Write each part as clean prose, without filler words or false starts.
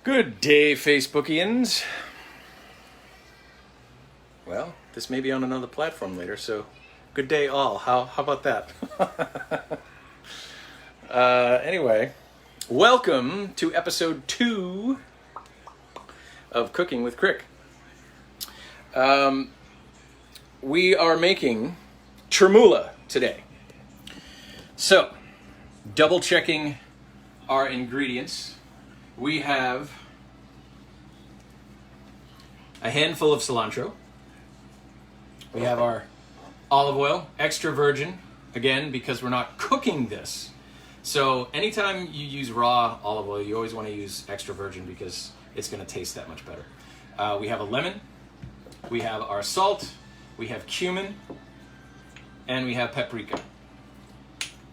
Good day, Facebookians. Well, this may be on another platform later, so good day all. How about that? Anyway, welcome to episode 2 of Cooking with Crick. We are making Chermoula today. So, double checking our ingredients. We have a handful of cilantro. We have our olive oil, extra virgin, again, because we're not cooking this. So anytime you use raw olive oil, you always want to use extra virgin because it's going to taste that much better. We have a lemon, we have our salt, we have cumin, and we have paprika.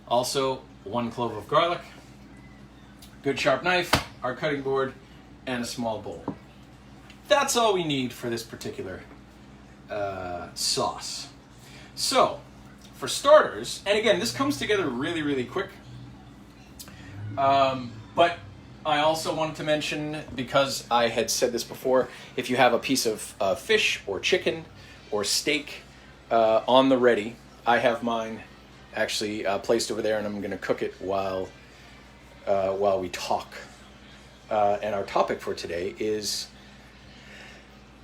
Also, 1 clove of garlic, good sharp knife, our cutting board, and a small bowl. That's all we need for this particular sauce. So, for starters, and again, this comes together really, really quick. But I also wanted to mention, because I had said this before, if you have a piece of fish or chicken or steak on the ready, I have mine actually placed over there, and I'm going to cook it while we talk. And our topic for today is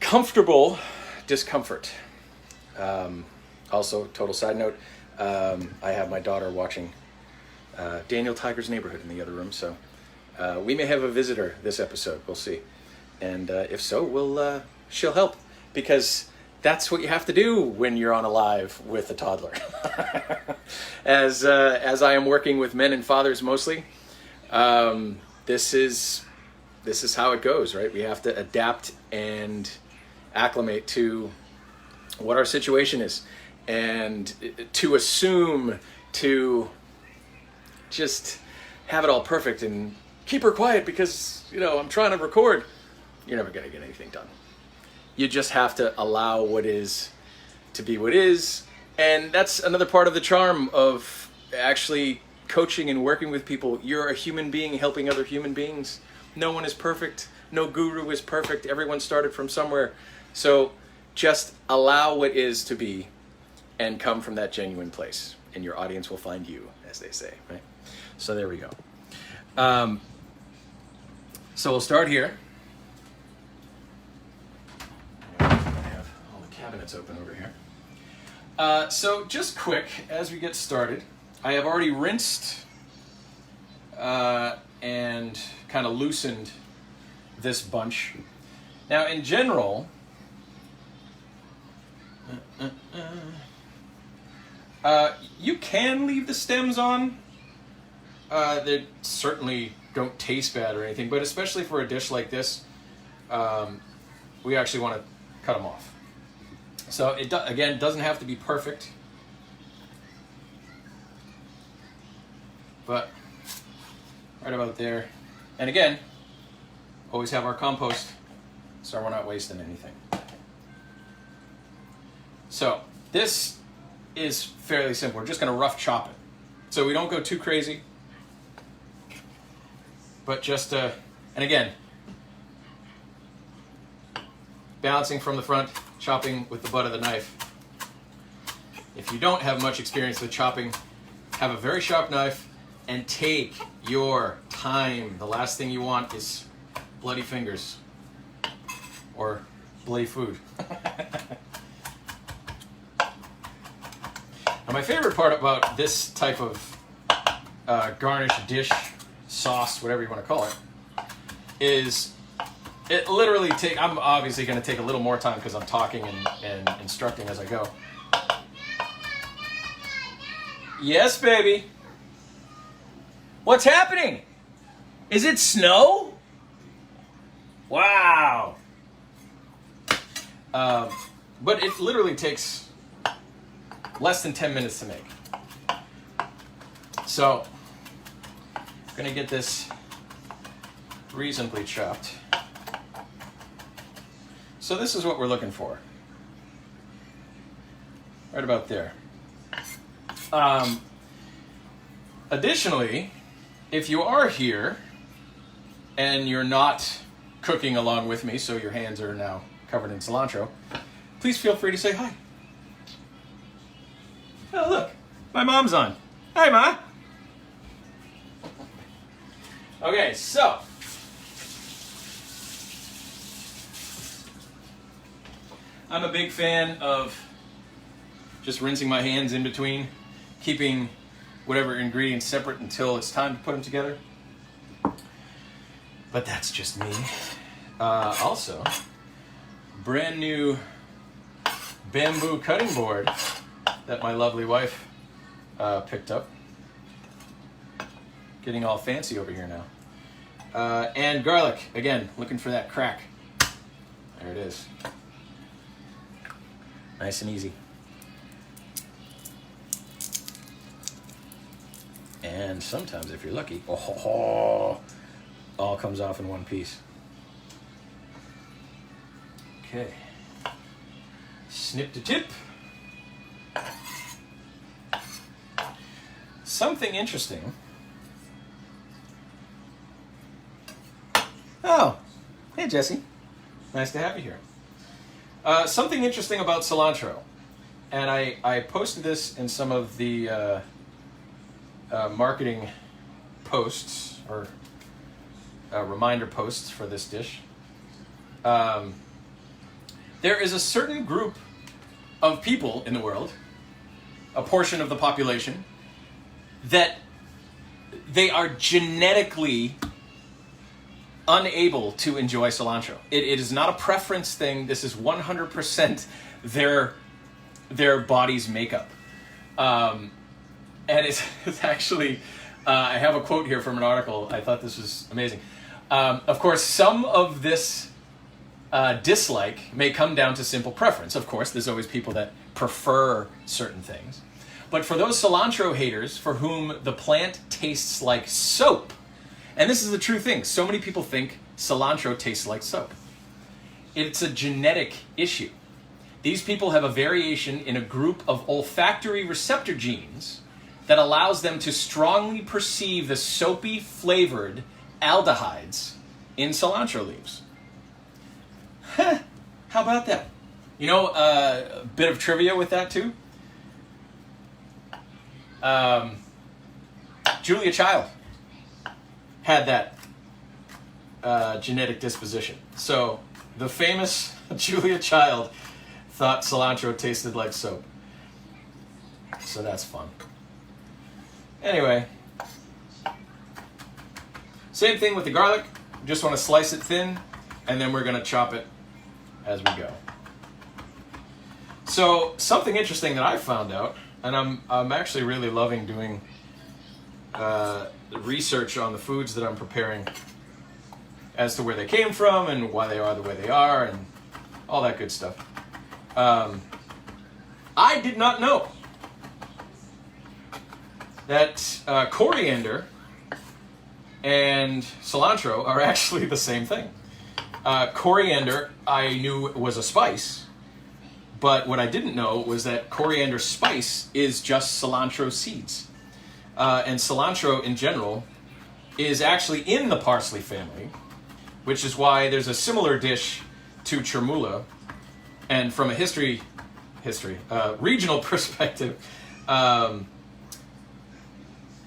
comfortable discomfort. Also, total side note, I have my daughter watching Daniel Tiger's Neighborhood in the other room, so we may have a visitor this episode. We'll see. And if so, she'll help, because that's what you have to do when you're on a live with a toddler. As I am working with men and fathers mostly, this is how it goes, right? We have to adapt and acclimate to what our situation is, and to assume to just have it all perfect and keep her quiet because, I'm trying to record. You're never going to get anything done. You just have to allow what is to be what is. And that's another part of the charm of actually coaching and working with people. You're a human being helping other human beings. No one is perfect. No guru is perfect. Everyone started from somewhere. So just allow what is to be and come from that genuine place. And your audience will find you, as they say, right? So there we go. So we'll start here. I have all the cabinets open over here. So just quick, as we get started, I have already rinsed and kind of loosened this bunch. Now, in general, you can leave the stems on. They certainly don't taste bad or anything, but especially for a dish like this, we actually want to cut them off. So it again doesn't have to be perfect, but right about there. And again, always have our compost, so we're not wasting anything. So this is fairly simple. We're just going to rough chop it, so we don't go too crazy. But just, and again, balancing from the front, chopping with the butt of the knife. If you don't have much experience with chopping, have a very sharp knife and take your time. The last thing you want is bloody fingers or bloody food. Now, my favorite part about this type of garnish dish, sauce, whatever you want to call it, is it literally I'm obviously going to take a little more time because I'm talking and instructing as I go. Yes, baby. What's happening? Is it snow? Wow. But it literally takes less than 10 minutes to make. So, I'm going to get this reasonably chopped. So this is what we're looking for. Right about there. Additionally, if you are here and you're not cooking along with me, so your hands are now covered in cilantro, please feel free to say hi. Oh, look, my mom's on. Hi, Ma. Okay, so I'm a big fan of just rinsing my hands in between, keeping whatever ingredients separate until it's time to put them together. But that's just me. Also, brand new bamboo cutting board that my lovely wife picked up. Getting all fancy over here now. And garlic, again, looking for that crack. There it is. Nice and easy. And sometimes, if you're lucky, all comes off in one piece. Okay. Snip to tip. Something interesting. Oh, hey Jesse. Nice to have you here. Something interesting about cilantro. And I posted this in some of the marketing posts or reminder posts for this dish. There is a certain group of people in the world, a portion of the population, that they are genetically unable to enjoy cilantro. It is not a preference thing. This is 100% their body's makeup. And it's actually, I have a quote here from an article. I thought this was amazing. Of course, some of this dislike may come down to simple preference. Of course, there's always people that prefer certain things. But for those cilantro haters for whom the plant tastes like soap, and this is the true thing, so many people think cilantro tastes like soap. It's a genetic issue. These people have a variation in a group of olfactory receptor genes that allows them to strongly perceive the soapy flavored aldehydes in cilantro leaves. How about that? You know, a bit of trivia with that too. Julia Child had that genetic disposition. So the famous Julia Child thought cilantro tasted like soap. So that's fun. Anyway, same thing with the garlic. Just want to slice it thin, and then we're going to chop it as we go. So something interesting that I found out, and I'm actually really loving doing research on the foods that I'm preparing as to where they came from and why they are the way they are and all that good stuff. I did not know that coriander and cilantro are actually the same thing. Coriander I knew was a spice, but what I didn't know was that coriander spice is just cilantro seeds. And cilantro in general is actually in the parsley family, which is why there's a similar dish to chermoula. And from a regional perspective,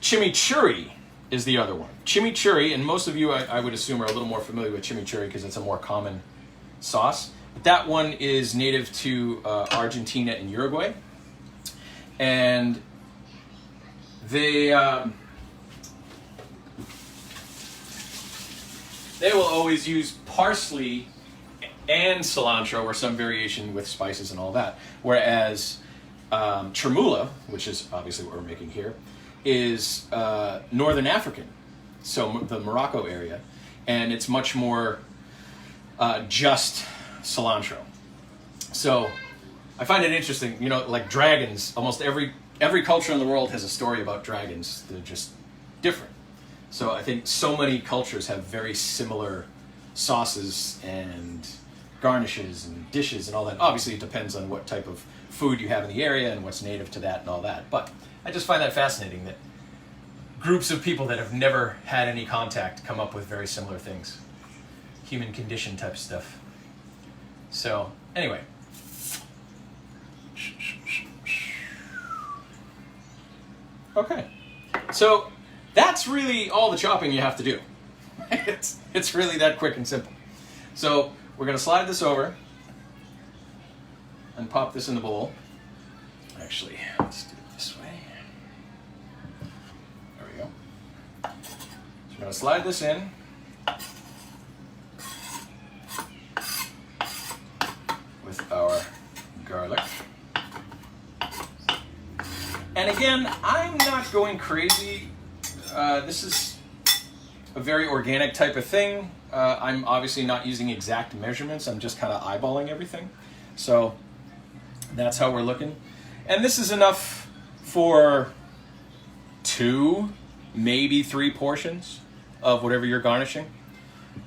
chimichurri is the other one. Chimichurri, and most of you, I would assume, are a little more familiar with chimichurri because it's a more common sauce. But that one is native to Argentina and Uruguay. And they will always use parsley and cilantro or some variation with spices and all that. Whereas chermoula, which is obviously what we're making here, is Northern African, so the Morocco area, and it's much more just cilantro. So I find it interesting, you know, like dragons, almost every culture in the world has a story about dragons. They're just different. So I think so many cultures have very similar sauces and garnishes and dishes and all that. Obviously it depends on what type of food you have in the area and what's native to that and all that. But I just find that fascinating that groups of people that have never had any contact come up with very similar things. human condition type stuff. So anyway. Okay. So that's really all the chopping you have to do. It's really that quick and simple. So we're going to slide this over and pop this in the bowl. Actually, let's do it this way. There we go. So we're going to slide this in. With our garlic. And again, I'm not going crazy. This is a very organic type of thing. I'm obviously not using exact measurements. I'm just kind of eyeballing everything. So that's how we're looking. And this is enough for 2, maybe 3 portions of whatever you're garnishing.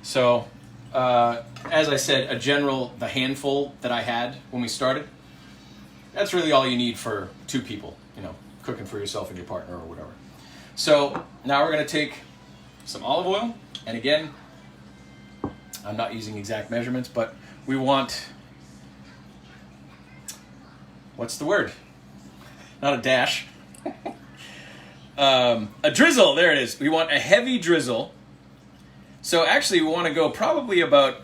So, as I said, the handful that I had when we started, that's really all you need for 2 people, cooking for yourself and your partner or whatever. So now we're going to take some olive oil. And again, I'm not using exact measurements, but we want, what's the word? Not a dash. A drizzle, there it is. We want a heavy drizzle. So actually we want to go probably about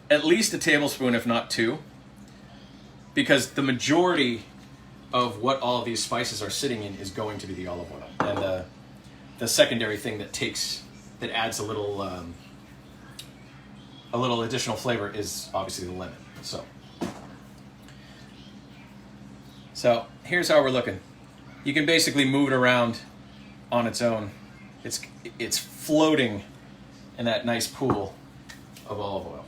at least a tablespoon, if not 2, because the majority of what all of these spices are sitting in is going to be the olive oil. And the secondary thing that adds a little additional flavor is obviously the lemon. So here's how we're looking. You can basically move it around on its own. It's floating in that nice pool of olive oil.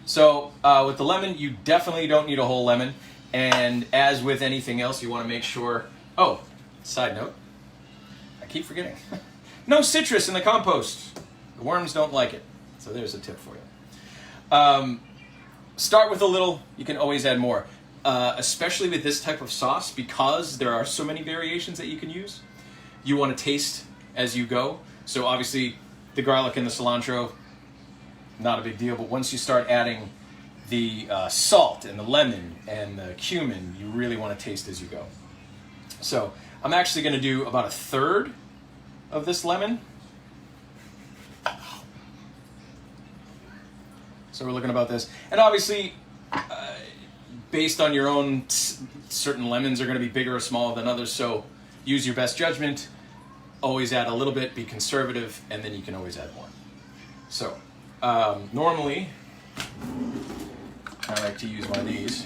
So with the lemon, you definitely don't need a whole lemon. And as with anything else, you want to make sure... Oh, side note. I keep forgetting. No citrus in the compost. The worms don't like it. So there's a tip for you. Start with a little. You can always add more. Especially with this type of sauce, because there are so many variations that you can use. You want to taste as you go. So obviously, the garlic and the cilantro, not a big deal. But once you start adding the salt and the lemon and the cumin, you really want to taste as you go. So I'm actually going to do about 1/3 of this lemon. So we're looking about this. And obviously, based on your own, certain lemons are going to be bigger or smaller than others. So use your best judgment. Always add a little bit, be conservative, and then you can always add more. So normally, I like to use one of these.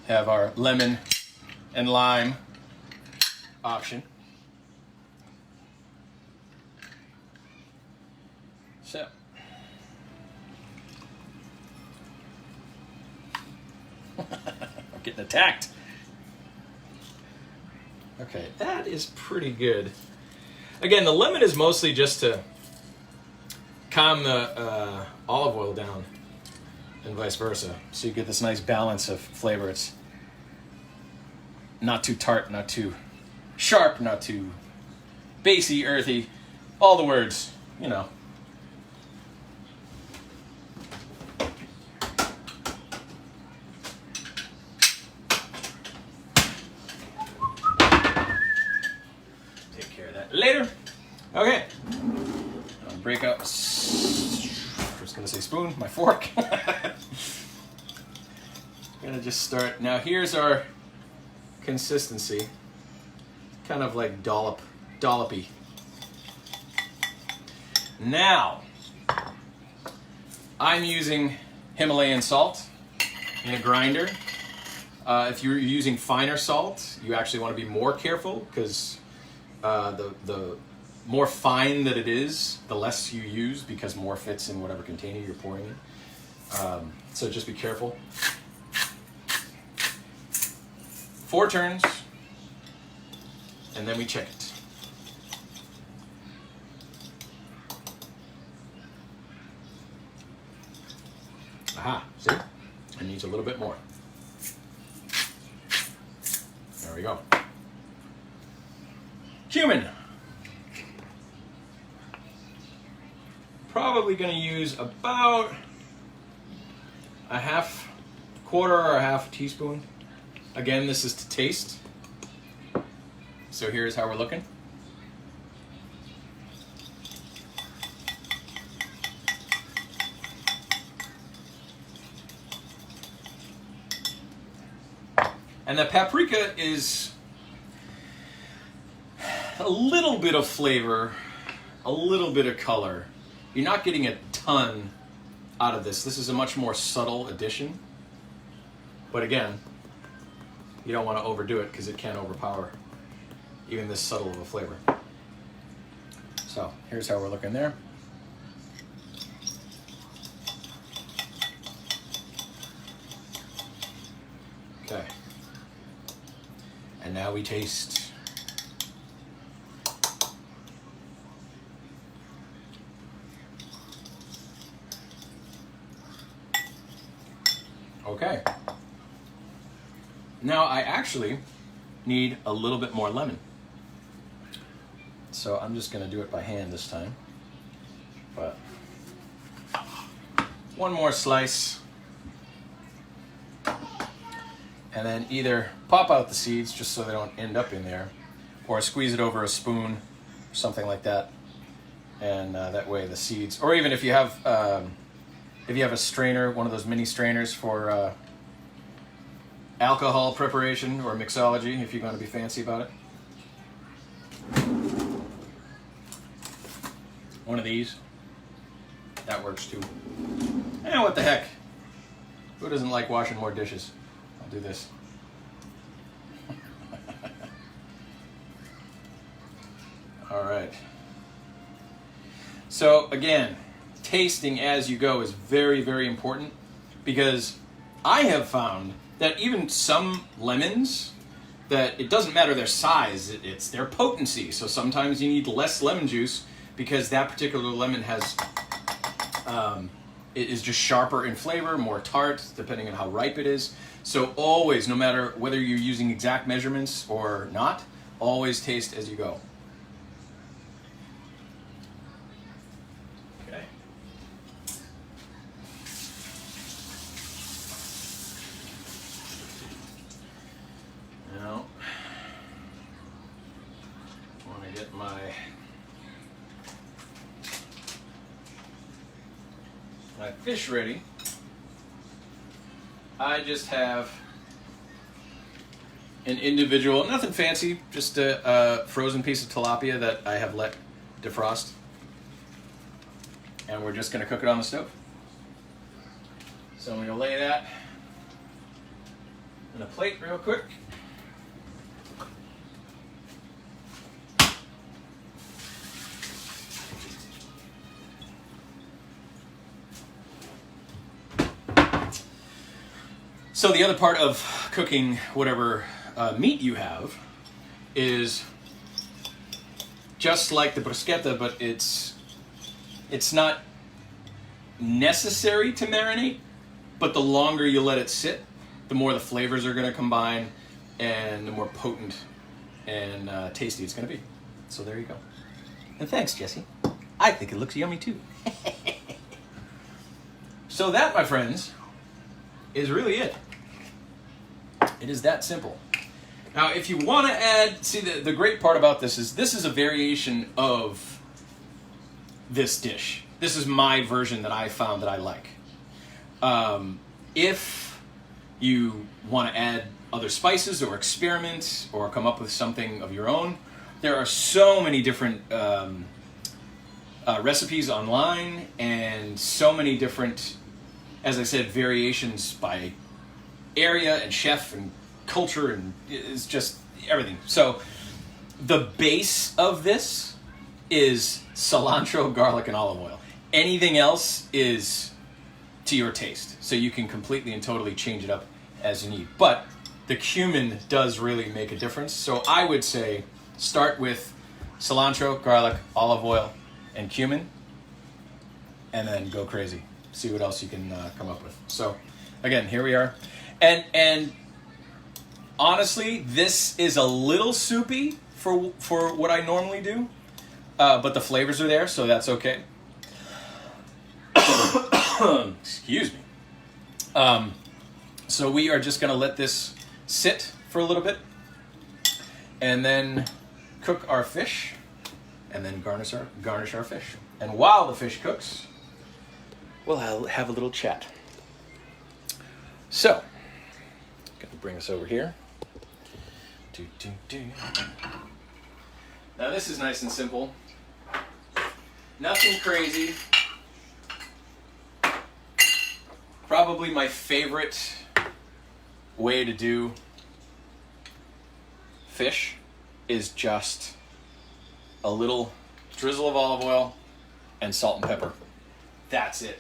Have our lemon and lime option. So, I'm getting attacked. Okay, that is pretty good. Again, the lemon is mostly just to calm the olive oil down and vice versa. So you get this nice balance of flavor. It's not too tart, not too sharp, not too basey, earthy. All the words, Take care of that later. Okay. I'll break up. I was going to say spoon, my fork. Gonna just start. Now here's our consistency. Kind of like dollopy. Now, I'm using Himalayan salt in a grinder. If you're using finer salt, you actually want to be more careful because the more fine that it is, the less you use because more fits in whatever container you're pouring in. So just be careful. 4 turns, and then we check it. Aha, see? It needs a little bit more. There we go. Cumin. probably going to use about a quarter or a half teaspoon. Again, this is to taste. So here's how we're looking. And the paprika is a little bit of flavor, a little bit of color. You're not getting a ton out of this. This is a much more subtle addition. But again, you don't want to overdo it because it can overpower even this subtle of a flavor. So here's how we're looking there. Okay. And now we taste. Okay. Now I actually need a little bit more lemon. So I'm just going to do it by hand this time. But one more slice. And then either pop out the seeds just so they don't end up in there, or squeeze it over a spoon, something like that. And that way the seeds, or even if you have a strainer, one of those mini strainers for alcohol preparation or mixology, if you're going to be fancy about it. One of these, that works too. And what the heck? Who doesn't like washing more dishes? I'll do this. All right. So again, tasting as you go is very, very important, because I have found that even some lemons, that it doesn't matter their size, it's their potency. So sometimes you need less lemon juice because that particular lemon has it is just sharper in flavor, more tart, depending on how ripe it is. So always, no matter whether you're using exact measurements or not, always taste as you go. Okay. Now, I want to get my fish ready. I just have an individual, nothing fancy, just a frozen piece of tilapia that I have let defrost. And we're just going to cook it on the stove. So I'm going to lay that on a plate real quick. So the other part of cooking whatever meat you have is just like the bruschetta, but it's not necessary to marinate, but the longer you let it sit, the more the flavors are going to combine and the more potent and tasty it's going to be. So there you go. And thanks, Jesse. I think it looks yummy too. So that, my friends, is really it. It is that simple. Now, if you want to add, see, the great part about this is a variation of this dish. This is my version that I found that I like. If you want to add other spices or experiment or come up with something of your own, there are so many different recipes online and so many different, as I said, variations by area and chef and culture, and it's just everything. So the base of this is cilantro, garlic, and olive oil. Anything else is to your taste. So you can completely and totally change it up as you need. But the cumin does really make a difference. So I would say start with cilantro, garlic, olive oil, and cumin, and then go crazy. See what else you can come up with. So again, here we are. And honestly, this is a little soupy for what I normally do, but the flavors are there, so that's okay. Excuse me. So we are just going to let this sit for a little bit and then cook our fish and then garnish our fish. And while the fish cooks, we'll have a little chat. So, going to bring us over here. Now this is nice and simple. Nothing crazy. Probably my favorite way to do fish is just a little drizzle of olive oil and salt and pepper. That's it.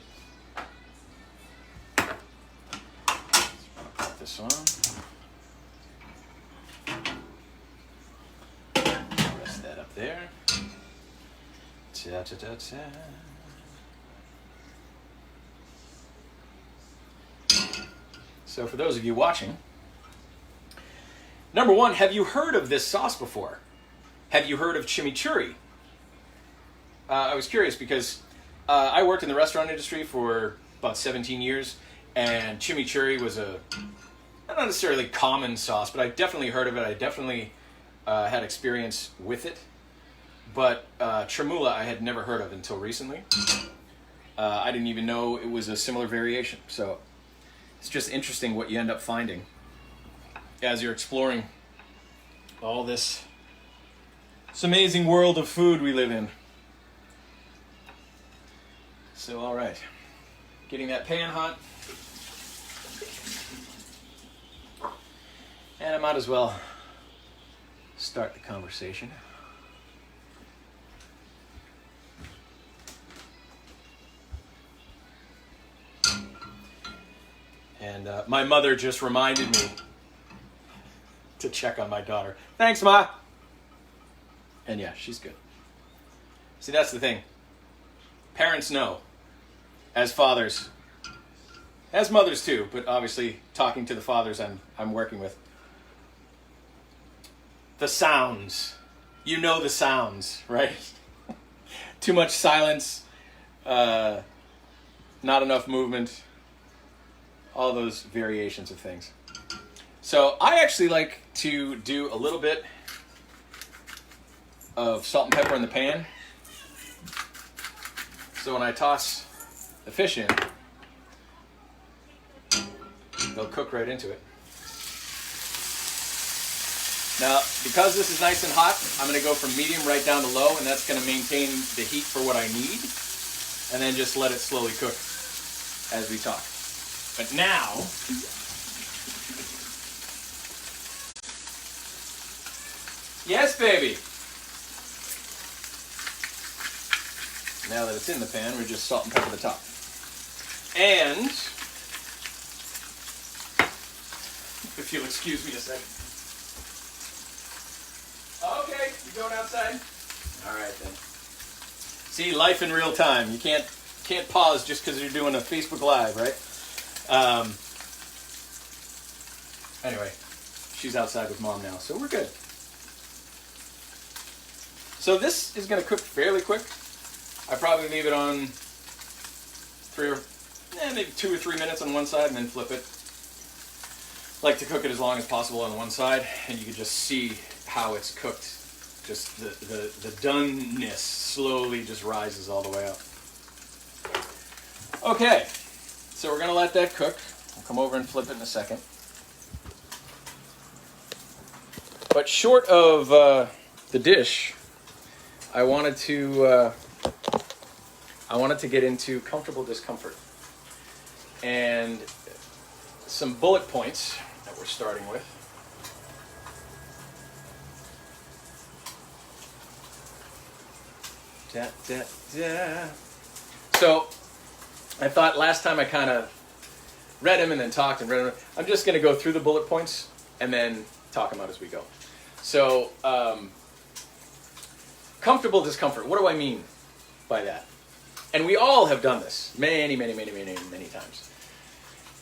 Put this on. Rest that up there. Ta-ta-ta-ta. So for those of you watching, number one, have you heard of this sauce before? Have you heard of chimichurri? I was curious because I worked in the restaurant industry for about 17 years, and chimichurri was not necessarily common sauce, but I definitely heard of it. I definitely had experience with it. But Chermoula I had never heard of until recently. I didn't even know it was a similar variation. So it's just interesting what you end up finding as you're exploring all this amazing world of food we live in. So, all right. Getting that pan hot. And I might as well start the conversation. And my mother just reminded me to check on my daughter. Thanks, Ma. And yeah, she's good. See, that's the thing. Parents know, as fathers, as mothers too, but obviously talking to the fathers I'm working with. The sounds. You know the sounds, right? Too much silence, not enough movement, all those variations of things. So I actually like to do a little bit of salt and pepper in the pan. So when I toss the fish in, they'll cook right into it. Now, because this is nice and hot, I'm going to go from medium right down to low, and that's going to maintain the heat for what I need, and then just let it slowly cook as we talk. But now, yes, baby. Now that it's in the pan, we just salt and pepper the top. And, if you'll excuse me a second. Okay, you going outside? All right then. See, life in real time. You can't pause just because you're doing a Facebook Live, right? Anyway, she's outside with Mom now, so we're good. So this is going to cook fairly quick. I probably leave it on maybe 2 or 3 minutes on one side and then flip it. Like to cook it as long as possible on one side, and you can just see how it's cooked. Just the doneness slowly just rises all the way up. Okay, so we're going to let that cook. I'll come over and flip it in a second. But short of the dish, I wanted to get into comfortable discomfort and some bullet points that we're starting with. Da, da, da. So I thought last time I kind of read them and then talked and read them. I'm just going to go through the bullet points and then talk them out as we go. So comfortable discomfort. What do I mean by that? And we all have done this many times.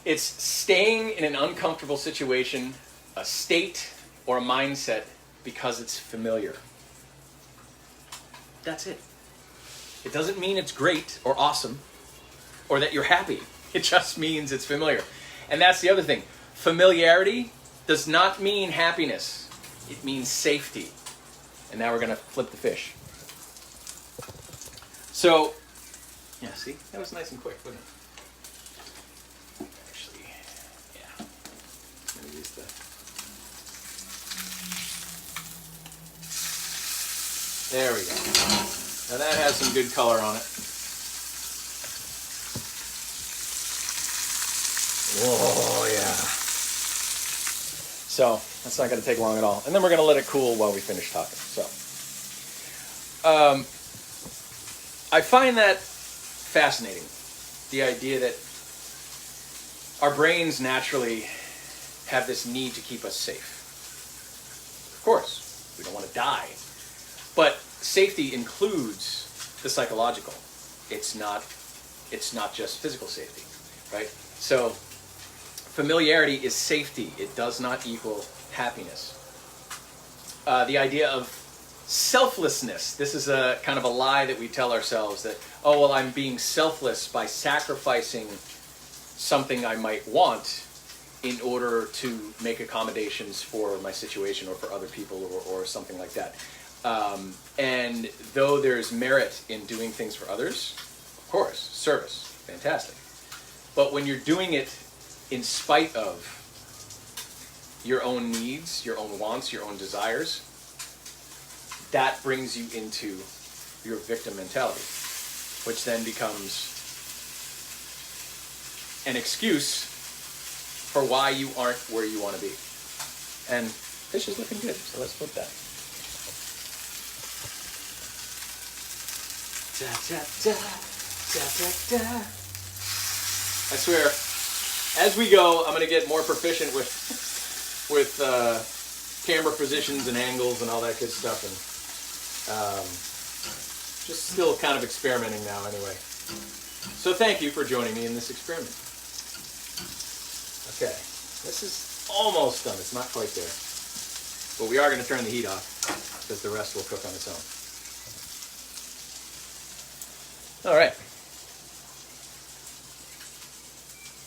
It's staying in an uncomfortable situation, a state, or a mindset because it's familiar. That's it. It doesn't mean it's great or awesome or that you're happy. It just means it's familiar. And that's the other thing. Familiarity does not mean happiness. It means safety. And now we're going to flip the fish. So, yeah, see? That was nice and quick, wasn't it? Actually, yeah. I'm going to use the... There we go. Now that has some good color on it. Oh, yeah. So, that's not going to take long at all. And then we're going to let it cool while we finish talking. So, I find that fascinating. The idea that our brains naturally have this need to keep us safe. Of course, we don't want to die. But safety includes the psychological. It's not just physical safety, right? So familiarity is safety. It does not equal happiness. The idea of selflessness. This is a kind of a lie that we tell ourselves that, oh, well, I'm being selfless by sacrificing something I might want in order to make accommodations for my situation or for other people or something like that. And though there's merit in doing things for others, of course, service, fantastic. But when you're doing it in spite of your own needs, your own wants, your own desires, that brings you into your victim mentality, which then becomes an excuse for why you aren't where you want to be. And fish is looking good, so let's flip that. Da, da, da, da, da, da. I swear, as we go, I'm going to get more proficient with camera positions and angles and all that good stuff, and just still kind of experimenting now anyway. So thank you for joining me in this experiment. Okay, this is almost done. It's not quite there. But we are going to turn the heat off because the rest will cook on its own. All right.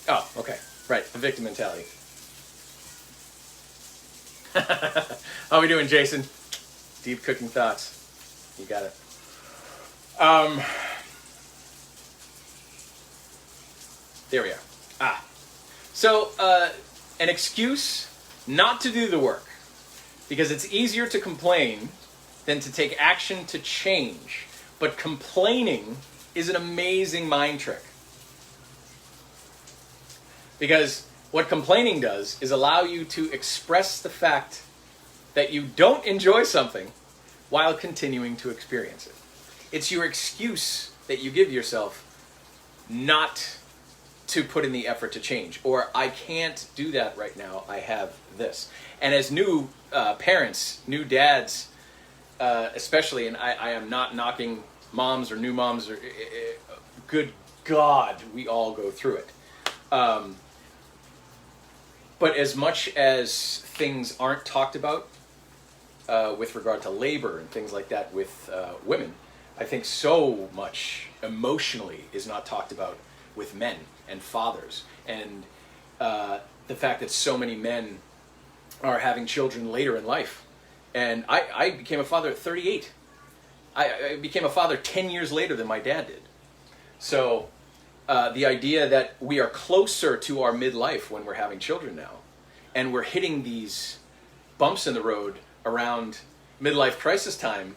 Oh, okay. Right, the victim mentality. How we doing, Jason? Deep cooking thoughts. You got it. There we are. So, an excuse not to do the work. Because it's easier to complain than to take action to change. But complaining is an amazing mind trick. Because what complaining does is allow you to express the fact that you don't enjoy something while continuing to experience it. It's your excuse that you give yourself not to put in the effort to change. Or, I can't do that right now, I have this. And as new parents, new dads, especially, and I am not knocking moms or new moms, or good God, we all go through it. But as much as things aren't talked about with regard to labor and things like that with women, I think so much emotionally is not talked about with men and fathers. And the fact that so many men are having children later in life. And I became a father at 38. I became a father 10 years later than my dad did. So the idea that we are closer to our midlife when we're having children now, and we're hitting these bumps in the road around midlife crisis time,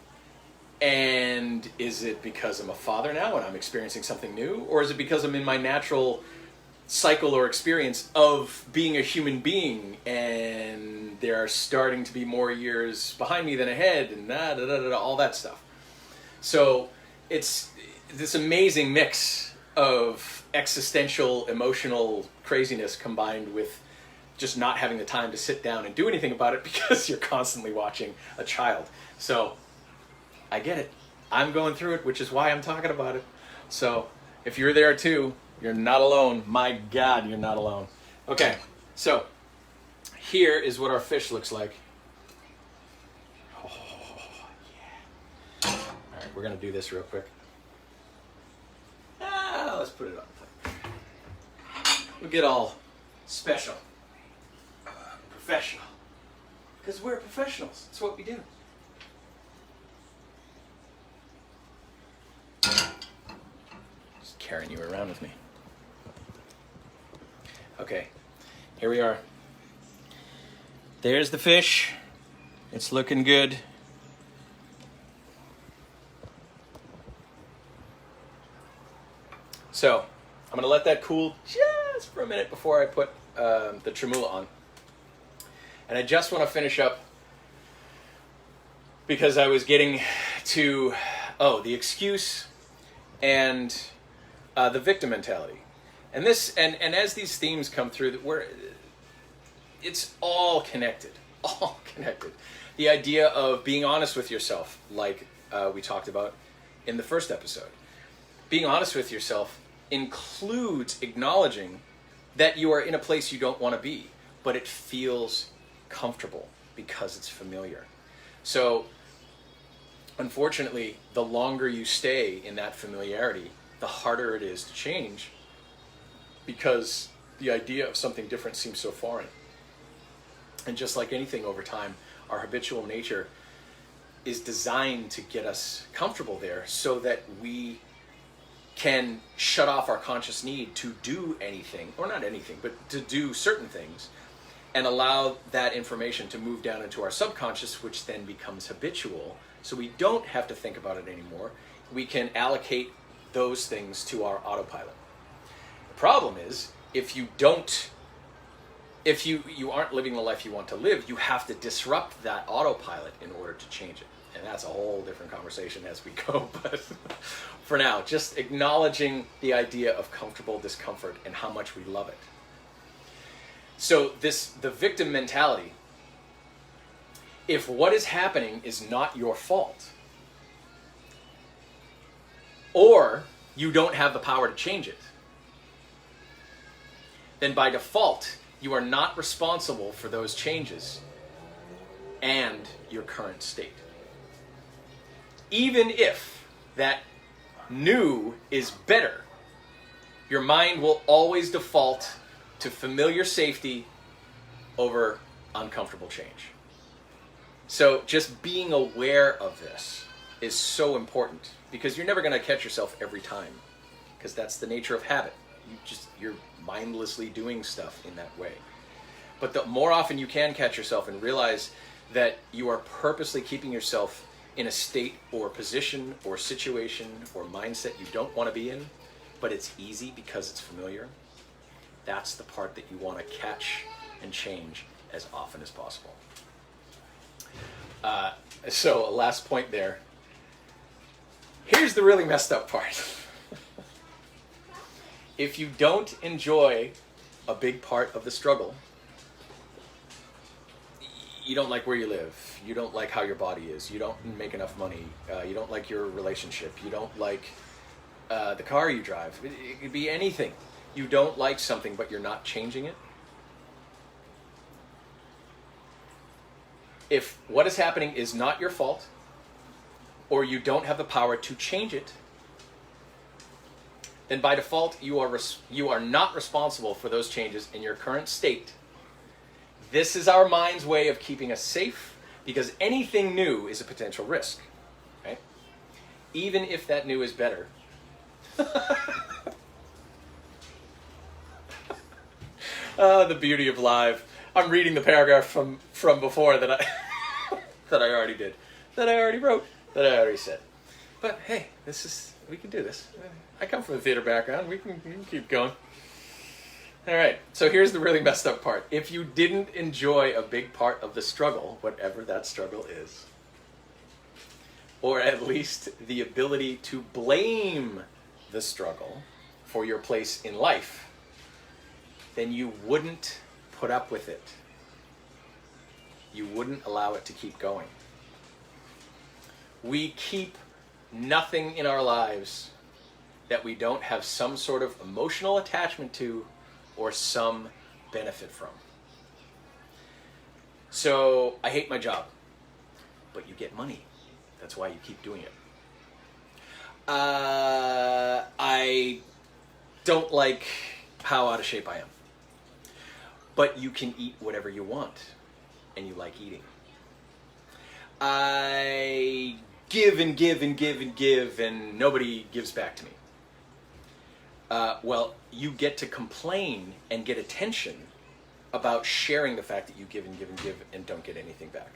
and is it because I'm a father now and I'm experiencing something new, or is it because I'm in my natural cycle or experience of being a human being, and there are starting to be more years behind me than ahead, and all that stuff. So it's this amazing mix of existential, emotional craziness combined with just not having the time to sit down and do anything about it because you're constantly watching a child. So I get it. I'm going through it, which is why I'm talking about it. So if you're there too, you're not alone. My God, you're not alone. Okay, so here is what our fish looks like. Oh, yeah. All right, we're going to do this real quick. Let's put it on the plate. we'll get all special, professional, because we're professionals. It's what we do. Just carrying you around with me. Okay, here we are. There's the fish. It's looking good. So, I'm going to let that cool just for a minute before I put the Chermoula on. And I just want to finish up because I was getting to, the excuse and the victim mentality. And this, and as these themes come through, it's all connected. All connected. The idea of being honest with yourself, like we talked about in the first episode. Being honest with yourself includes acknowledging that you are in a place you don't want to be, but it feels comfortable because it's familiar. So, unfortunately, the longer you stay in that familiarity, the harder it is to change because the idea of something different seems so foreign. And just like anything over time, our habitual nature is designed to get us comfortable there so that we can shut off our conscious need to do anything, or not anything, but to do certain things, and allow that information to move down into our subconscious, which then becomes habitual. So we don't have to think about it anymore. We can allocate those things to our autopilot. The problem is, if you aren't living the life you want to live, you have to disrupt that autopilot in order to change it. And that's a whole different conversation as we go. But for now, just acknowledging the idea of comfortable discomfort and how much we love it. So the victim mentality, if what is happening is not your fault, or you don't have the power to change it, then by default, you are not responsible for those changes and your current state. Even if that new is better, your mind will always default to familiar safety over uncomfortable change. So just being aware of this is so important, because you're never going to catch yourself every time, because that's the nature of habit. You're mindlessly doing stuff in that way. But the more often you can catch yourself and realize that you are purposely keeping yourself in a state or position or situation or mindset you don't want to be in, but it's easy because it's familiar, that's the part that you want to catch and change as often as possible. So a last point there. Here's the really messed up part. If you don't enjoy a big part of the struggle, you don't like where you live, you don't like how your body is, you don't make enough money, you don't like your relationship, you don't like the car you drive, it could be anything. You don't like something but you're not changing it. If what is happening is not your fault, or you don't have the power to change it, then by default you are not responsible for those changes in your current state. This is our mind's way of keeping us safe, because anything new is a potential risk, right? Even if that new is better. The beauty of live. I'm reading the paragraph from before that I that I already did, that I already wrote, that I already said. But hey, we can do this. I come from a theater background. We can keep going. All right, so here's the really messed up part. If you didn't enjoy a big part of the struggle, whatever that struggle is, or at least the ability to blame the struggle for your place in life, then you wouldn't put up with it. You wouldn't allow it to keep going. We keep nothing in our lives that we don't have some sort of emotional attachment to or some benefit from. So, I hate my job, but you get money. That's why you keep doing it. I don't like how out of shape I am. But you can eat whatever you want, and you like eating. I give and give and give and give, and nobody gives back to me. Well, you get to complain and get attention about sharing the fact that you give and give and give and don't get anything back.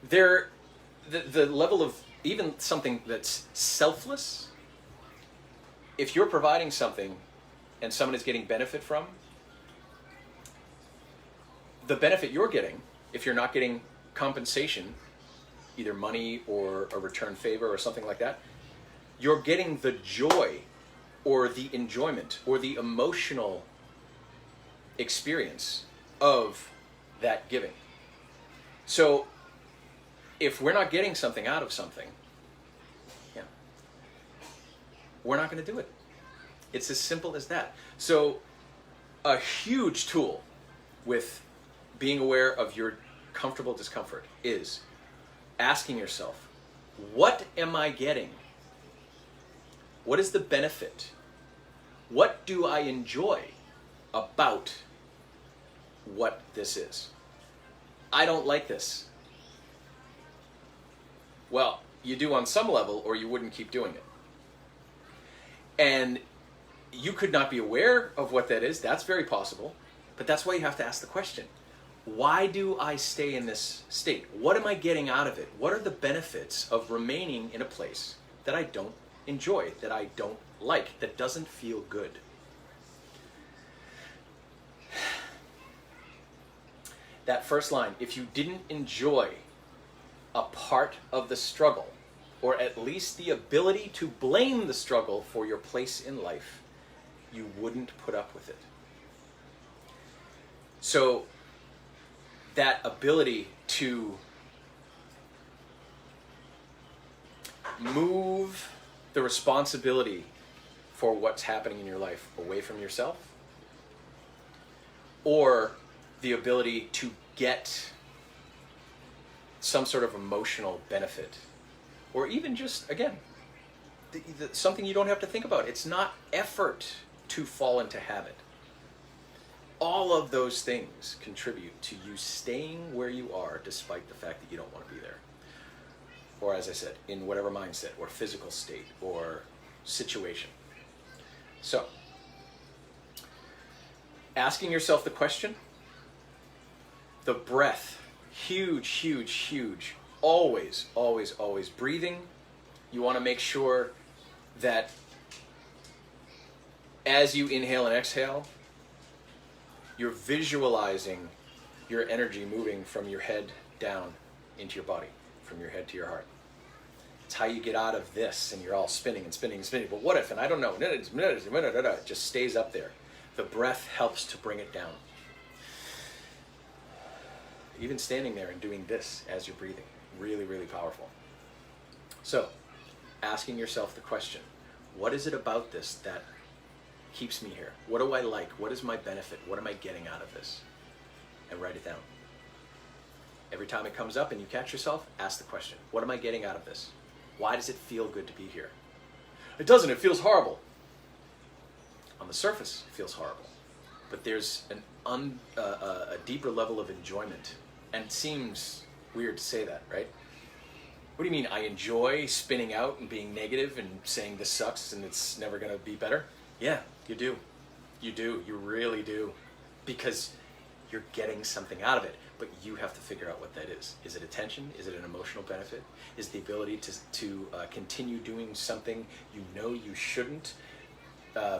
The level of even something that's selfless, if you're providing something and someone is getting benefit from, the benefit you're getting, if you're not getting compensation, either money or a return favor or something like that, you're getting the joy or the enjoyment or the emotional experience of that giving. So if we're not getting something out of something, we're not going to do it. It's as simple as that. So a huge tool with being aware of your comfortable discomfort is asking yourself, what am I getting? What is the benefit? What do I enjoy about what this is? I don't like this. Well, you do on some level, or you wouldn't keep doing it. And you could not be aware of what that is. That's very possible. But that's why you have to ask the question. Why do I stay in this state? What am I getting out of it? What are the benefits of remaining in a place that I don't enjoy, that I don't like, that doesn't feel good? That first line, if you didn't enjoy a part of the struggle, or at least the ability to blame the struggle for your place in life, you wouldn't put up with it. So that ability to move the responsibility for what's happening in your life away from yourself, or the ability to get some sort of emotional benefit, or even just, again, something you don't have to think about. It's not effort to fall into habit. All of those things contribute to you staying where you are despite the fact that you don't want to be there. Or, as I said, in whatever mindset or physical state or situation. So, asking yourself the question, the breath, huge, huge, huge. Always, always, always breathing. You want to make sure that as you inhale and exhale, you're visualizing your energy moving from your head down into your body, from your head to your heart. It's how you get out of this, and you're all spinning and spinning and spinning. But what if, and I don't know, it just stays up there. The breath helps to bring it down. Even standing there and doing this as you're breathing, really, really powerful. So, asking yourself the question, what is it about this that keeps me here? What do I like? What is my benefit? What am I getting out of this? And write it down. Every time it comes up and you catch yourself, ask the question, what am I getting out of this? Why does it feel good to be here? It doesn't, it feels horrible. On the surface, it feels horrible. But there's a deeper level of enjoyment. And it seems weird to say that, right? What do you mean, I enjoy spinning out and being negative and saying this sucks and it's never going to be better? Yeah, you do. You do. You really do. Because you're getting something out of it. But you have to figure out what that is. Is it attention? Is it an emotional benefit? Is the ability to continue doing something you know you shouldn't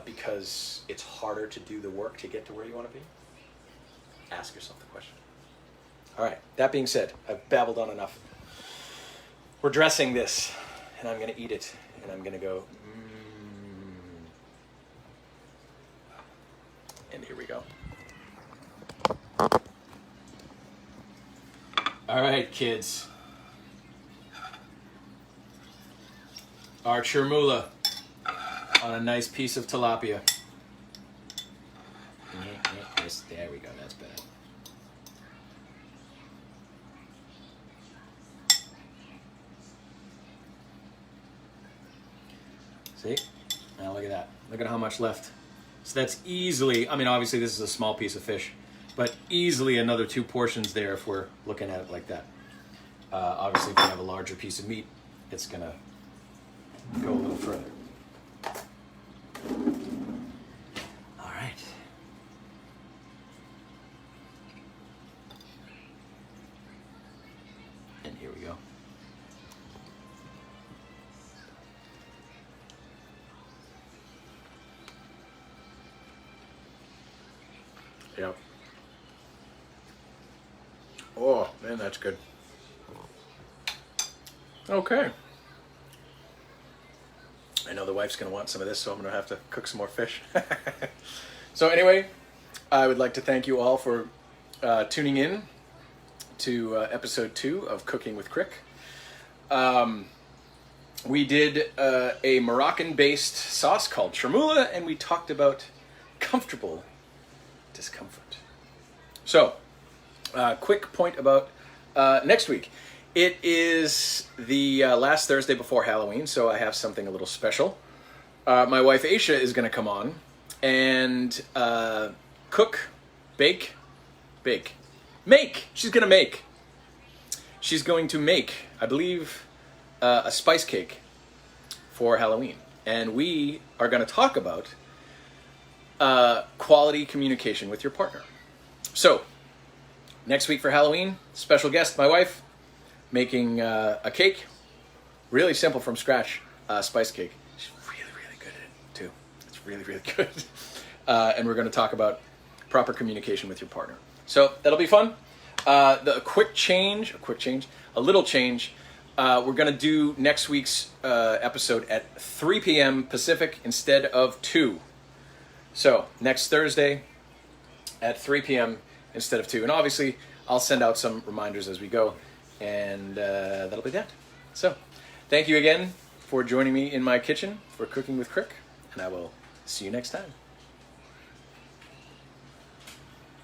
because it's harder to do the work to get to where you want to be? Ask yourself the question. All right, that being said, I've babbled on enough. We're dressing this, and I'm going to eat it, and I'm going to go, And here we go. All right, kids. Our Chermoula on a nice piece of tilapia. There we go, that's better. See? Now look at that. Look at how much left. So that's easily, I mean, obviously this is a small piece of fish, but easily another 2 portions there if we're looking at it like that. Obviously, if you have a larger piece of meat, it's going to go a little further. All right. And here we go. Yep. Oh, man, that's good. Okay. I know the wife's going to want some of this, so I'm going to have to cook some more fish. So anyway, I would like to thank you all for tuning in to episode 2 of Cooking with Crick. We did a Moroccan-based sauce called Chermoula, and we talked about comfortable discomfort. So, quick point about next week. It is the last Thursday before Halloween, so I have something a little special. My wife Aisha is going to come on and cook, make. She's going to make. She's going to make, I believe, a spice cake for Halloween. And we are going to talk about quality communication with your partner. So, next week for Halloween, special guest, my wife, making a cake, really simple from scratch, spice cake. She's really, really good at it too. It's really, really good. And we're going to talk about proper communication with your partner. So that'll be fun. A little change. We're going to do next week's episode at 3 p.m. Pacific instead of 2. So next Thursday at 3 p.m. instead of 2. And obviously, I'll send out some reminders as we go. And that'll be that. So, thank you again for joining me in my kitchen for Cooking with Crick, and I will see you next time.